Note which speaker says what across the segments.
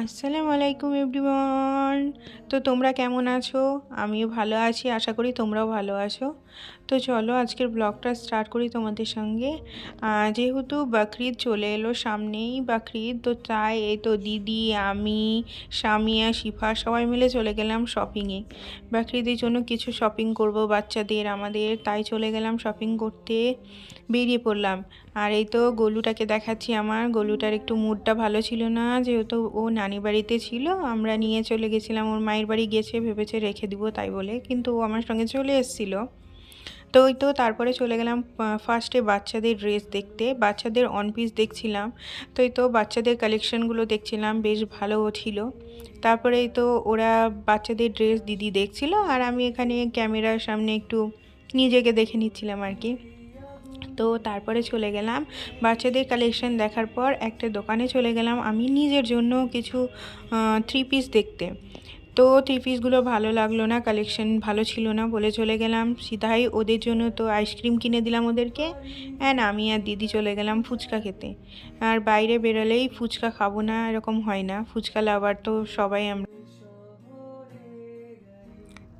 Speaker 1: আসসালামু আলাইকুম এভরিওয়ান। তো তোমরা কেমন আছো? আমিও ভালো আছি, আশা করি তোমরাও ভালো আছো। তো চলো আজকের ব্লগটা স্টার্ট করি তোমাদের সঙ্গে। যেহেতু বকরিদ চলে এলো, সামনেই বকরিদ, তো তাই এই তো দিদি, আমি, সামিয়া, শিফা সবাই মিলে চলে গেলাম শপিংয়ে। বকরিদের জন্য কিছু শপিং করব বাচ্চাদের, আমাদের, তাই চলে গেলাম শপিং করতে, বেরিয়ে পড়লাম। আর এই তো গলুটাকে দেখাচ্ছি, আমার গলুটার একটু মুডটা ভালো ছিল না, যেহেতু ও নানি বাড়িতে ছিল, আমরা নিয়ে চলে গেছিলাম, ওর মায়ের বাড়ি গেছে ভেবেছে রেখে দিব তাই বলে, কিন্তু ও আমার সঙ্গে চলে এসেছিলো। তো ওই তো তারপরে চলে গেলাম ফার্স্টে বাচ্চাদের ড্রেস দেখতে, বাচ্চাদের অন পিস দেখছিলাম। তো এই তো বাচ্চাদের কালেকশনগুলো দেখছিলাম, বেশ ভালো ছিল। তারপরে এই তো ওরা বাচ্চাদের ড্রেস দিদি দেখছিল, আর আমি এখানে ক্যামেরার সামনে একটু নিজেকে দেখে নিচ্ছিলাম আর কি। তো তারপরে চলে গেলাম বাচ্চাদের কালেকশন দেখার পর একটা দোকানে চলে গেলাম আমি নিজের জন্য কিছু থ্রি পিস দেখতে। তো থ্রি পিসগুলো ভালো লাগলো না, কালেকশন ভালো ছিল না বলে চলে গেলাম সিধাই ওদের জন্য, তো আইসক্রিম কিনে দিলাম ওদেরকে। অ্যান্ড আমি আর দিদি চলে গেলাম ফুচকা খেতে। আর বাইরে বেরোলেই ফুচকা খাবো না এরকম হয় না, ফুচকা লাভার তো সবাই আমরা।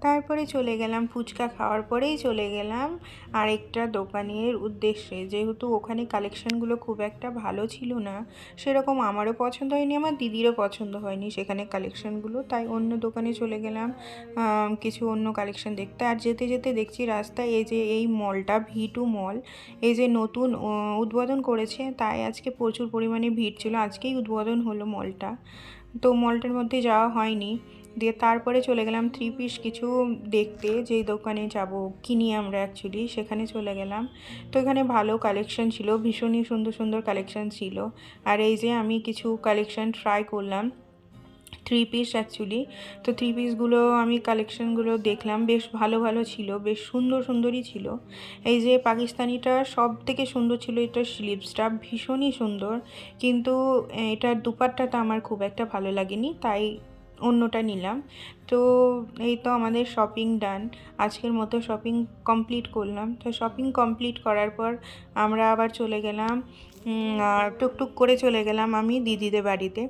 Speaker 1: তারপরে চলে গেলাম ফুচকা খাওয়ার পরেই চলে গেলাম আরেকটা দোকানের উদ্দেশ্যে, যেহেতু ওখানে কালেকশানগুলো খুব একটা ভালো ছিল না, সেরকম আমারও পছন্দ হয়নি, আমার দিদিরও পছন্দ হয়নি সেখানে কালেকশানগুলো, তাই অন্য দোকানে চলে গেলাম কিছু অন্য কালেকশান দেখতে। আর যেতে যেতে দেখছি রাস্তায় এই যে এই মলটা ভি2 মল, এই যে নতুন উদ্বোধন করেছে, তাই আজকে প্রচুর পরিমাণে ভিড় ছিল, আজকেই উদ্বোধন হলো মলটা। তো মলটার মধ্যে যাওয়া হয়নি, দিয়ে তারপরে চলে গেলাম থ্রি পিস কিছু দেখতে, যেই দোকানে যাব কিনি আমরা অ্যাকচুয়ালি সেখানে চলে গেলাম। তো এখানে ভালো কালেকশন ছিল, ভীষণই সুন্দর সুন্দর কালেকশন ছিল। আর এই যে আমি কিছু কালেকশন ট্রাই করলাম, থ্রি পিস অ্যাকচুয়ালি। তো থ্রি পিসগুলো আমি কালেকশনগুলো দেখলাম, বেশ ভালো ভালো ছিল, বেশ সুন্দর সুন্দরই ছিল। এই যে পাকিস্তানিটা সব থেকে সুন্দর ছিল, এটা স্লিভসটা ভীষণই সুন্দর, কিন্তু এটার দুপাট্টাটা আমার খুব একটা ভালো লাগেনি, তাই অন্যটা নিলাম। তো এই তো আমাদের শপিং ডান, আজকের মতো শপিং কমপ্লিট করলাম। তো শপিং কমপ্লিট করার পর আমরা আবার চলে গেলাম, টুকটুক করে চলে গেলাম আমি দিদিদের বাড়িতে।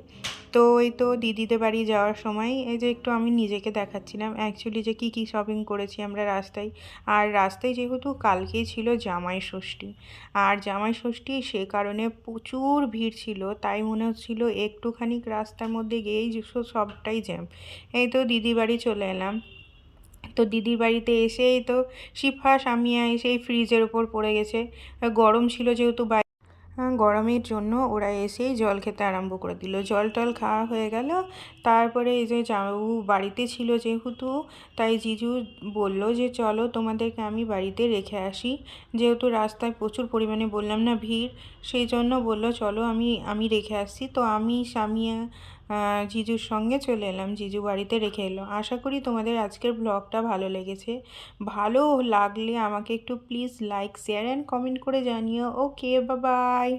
Speaker 1: তো এই তো দিদিদের বাড়ি যাওয়ার সময় এই যে একটু আমি নিজেকে দেখাচ্ছিলাম অ্যাকচুয়ালি যে কী কী শপিং করেছি আমরা রাস্তায়। আর রাস্তায় যেহেতু কালকেই ছিল জামাই ষষ্ঠী, আর জামাই ষষ্ঠী সে কারণে প্রচুর ভিড় ছিল, তাই মনে হচ্ছিল একটুখানি রাস্তার মধ্যে গিয়েই সবটাই জ্যাম। এই তো দিদির বাড়ি চলে এলাম। তো দিদির বাড়িতে এসেই তো শিফা সামিয়া এসে ফ্রিজের ওপর পড়ে গেছে, গরম ছিল যেহেতু, গরমের জন্য ওরা এসেই জল খেতে আরম্ভ করে দিল, জল টল খাওয়া হয়ে গেল। তারপরে এই যে জামাইবাবু বাড়িতে ছিল যেহেতু, তাই জিজু বলল যে চলো তোমাদেরকে আমি বাড়িতে রেখে আসি, যেহেতু রাস্তায় প্রচুর পরিমাণে বললাম না ভিড়, সেই জন্য বলল চলো আমি আমি রেখে আসছি। তো আমি সামিয়া জিজুর সঙ্গে চলে এলাম, জিজু বাড়িতে রেখে এলো। আশা করি তোমাদের আজকের ব্লগটা ভালো লেগেছে, ভালো লাগলে আমাকে একটু please like share and comment করে জানিও। ওকে, বাই বাই।